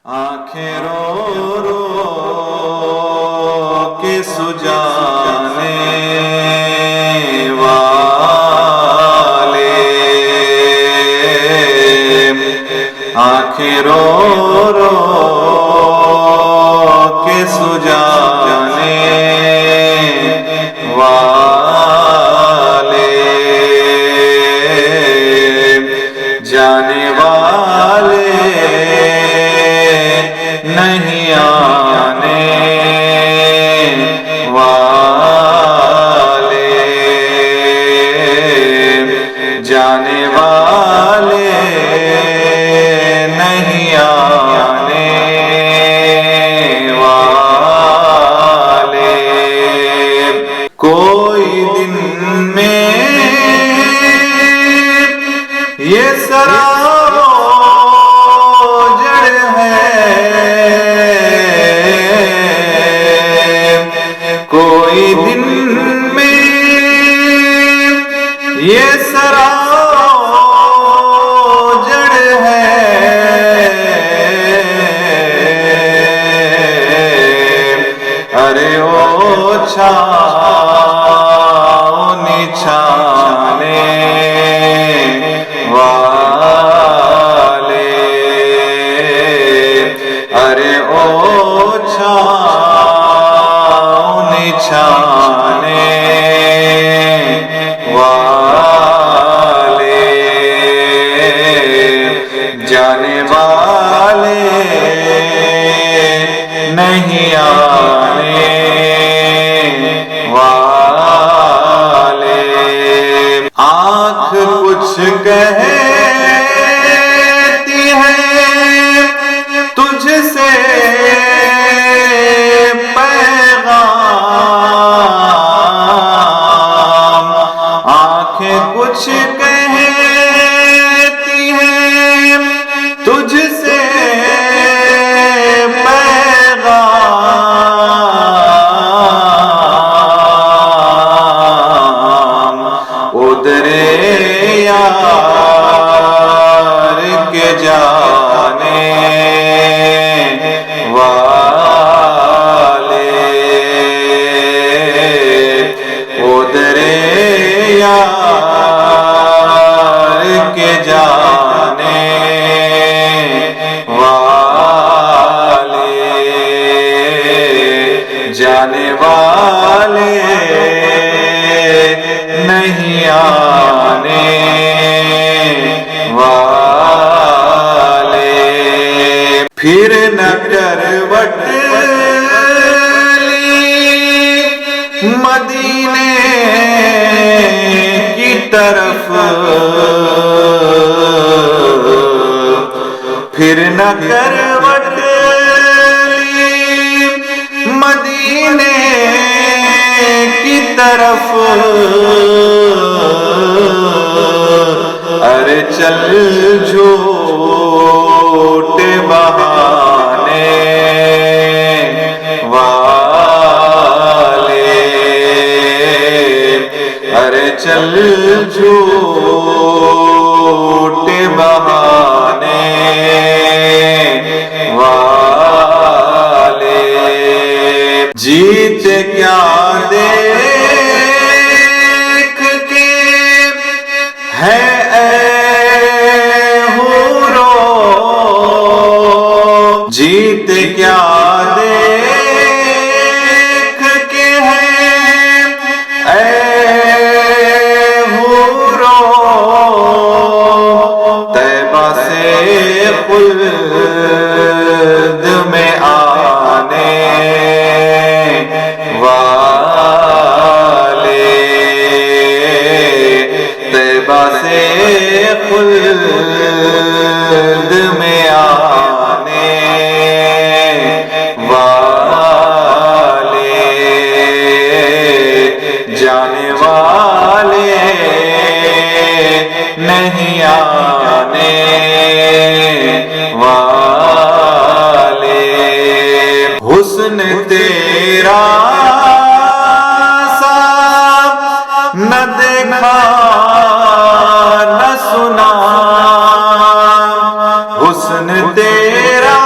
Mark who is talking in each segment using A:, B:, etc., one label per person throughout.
A: آنکھیں رو رو کے سجانے والے، آنکھیں رو رو کے سجانے والے، جانے والے نہیں آنے والے، جانے والے نہیں آنے والے۔ کوئی دن میں یہ سرا کوئی دن میں یہ سراجڑ ہے، ارے او چھاؤنی چھانے والے، ارے او چھانے والے، جانے والے نہیں آنے والے۔ آنکھ کچھ کہتی ہے تجھ سے کچھ کہتی ہے تجھ سے پیغام، ادھر یار کے جانے والے، ادھر یار کے جانے والے، جانے والے نہیں آنے والے۔ پھر نہ کروٹ مدینے کی طرف، پھر نہ کروٹ مدینے کی طرف، ارے چل جھوٹے بہانے والے، ارے چل جھوٹے بہانے والے، جیت کیا دیکھ کے ہے اے حورو، جیت کیا دیکھ کے ہے اے طیبہ سے خلد میں آنے والے، طیبہ سے خلد میں آنے والے، جانے والے نہیں آنے والے۔ حسن تیرا سا نہ دیکھا نہ سنا، حسن تیرا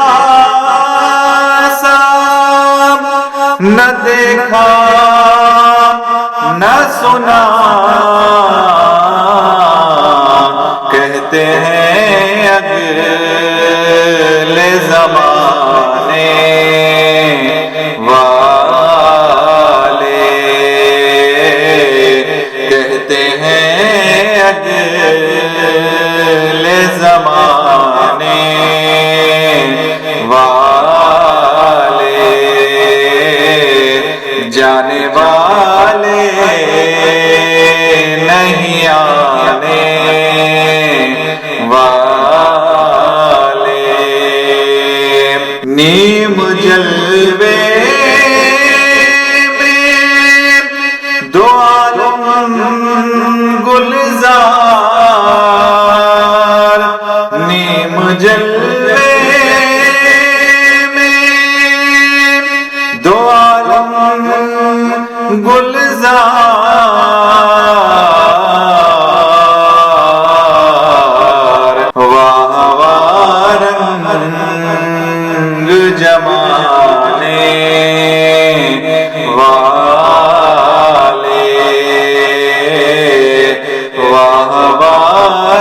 A: ہوا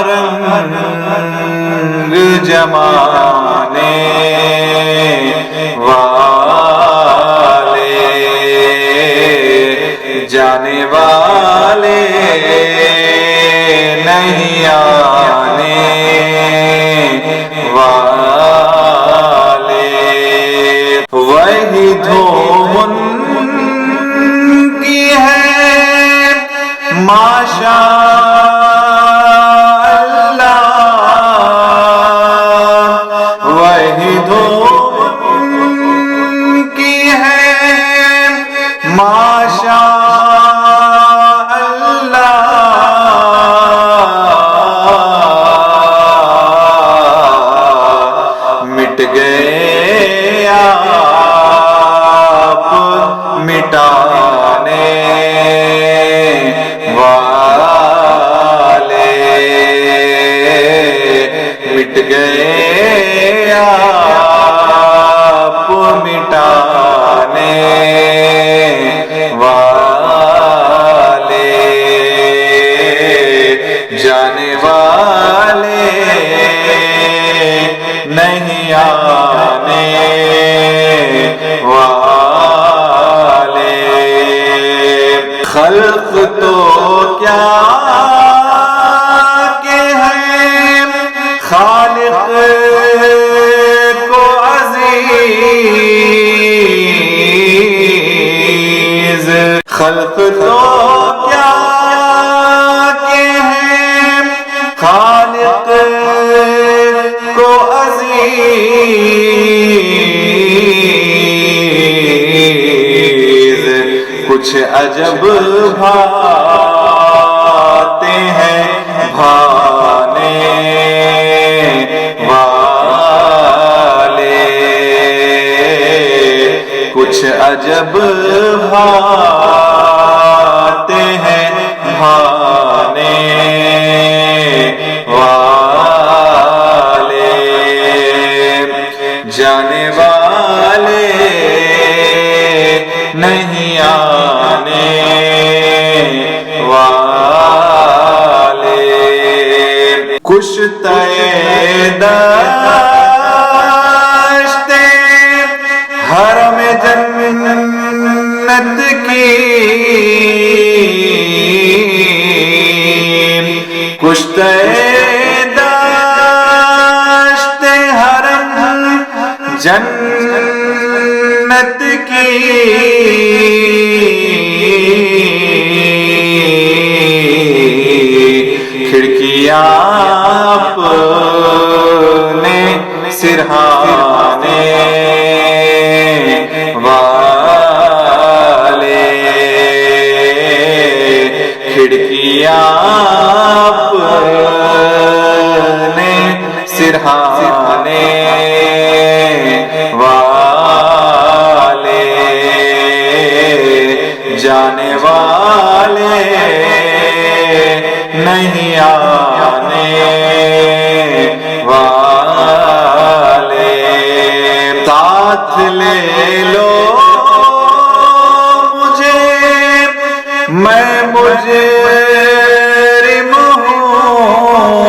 A: رنگ جمانے والے، جانے والے نہیں آنے والے، وہی دھوم ان کی ہے ماشاء اللہ، وہی دھوم ان کی ہے ماشاء اللہ، مٹ گئے آپ مٹانے والے، مٹ گئے آپ مٹانے والے، جانے والے نہیں آنے والے، خلق تو کیا کہ ہیں خالق کو عزیز، خلق تو کیا کہ ہیں خالق کو عزیز، کچھ عجب بھاتے ہیں بھانے والے، کچھ عجب بھاتے ہیں بھانے والے، جانے والے نہیں آنے والے، کشتہ دشت حرم جنت کی، کشتہ دشت حرم جنت کی، کھڑکیاں اپنے سرہانے والے، کھڑکیاں اپنے سرہانے والے، جانے والے نہیں آنے والے، ساتھ لے لو مجھے میں مجرم ہوں،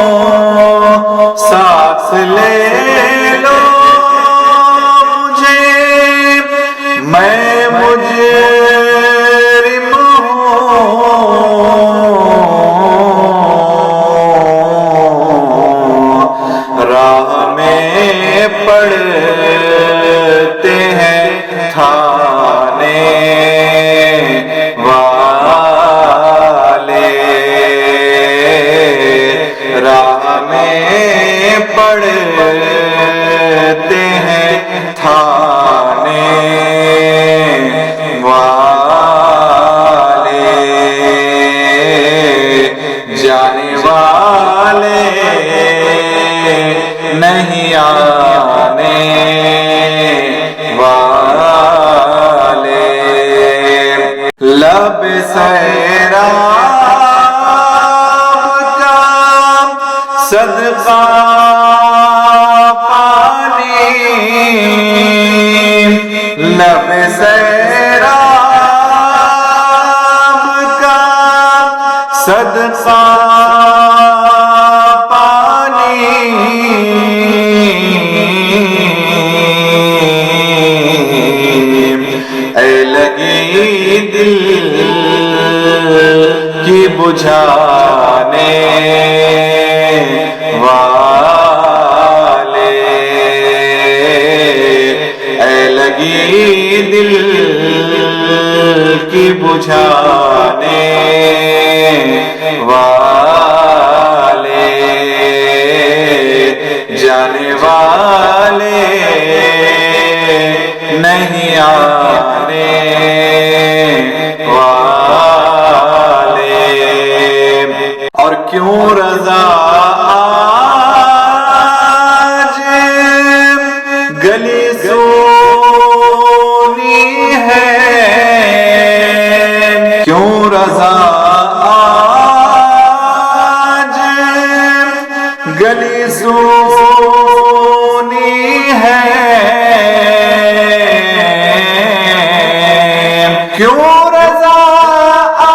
A: ساتھ لے لو مجھے میں مجرم ہوں، راہ میں پڑتے ہیں تھانے والے، راہ میں پڑتے ہیں تھانے والے، جانے والے نہیں آنے والے، لب سیراب کا صدقہ پانی، لب سیراب کا صدقہ کیوں رضا آج گلی سونی ہے، کیوں رضا آج گلی سونی ہے، کیوں رضا آج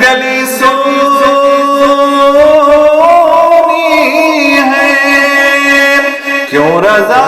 A: گلی سونی ہے، کیوں رضا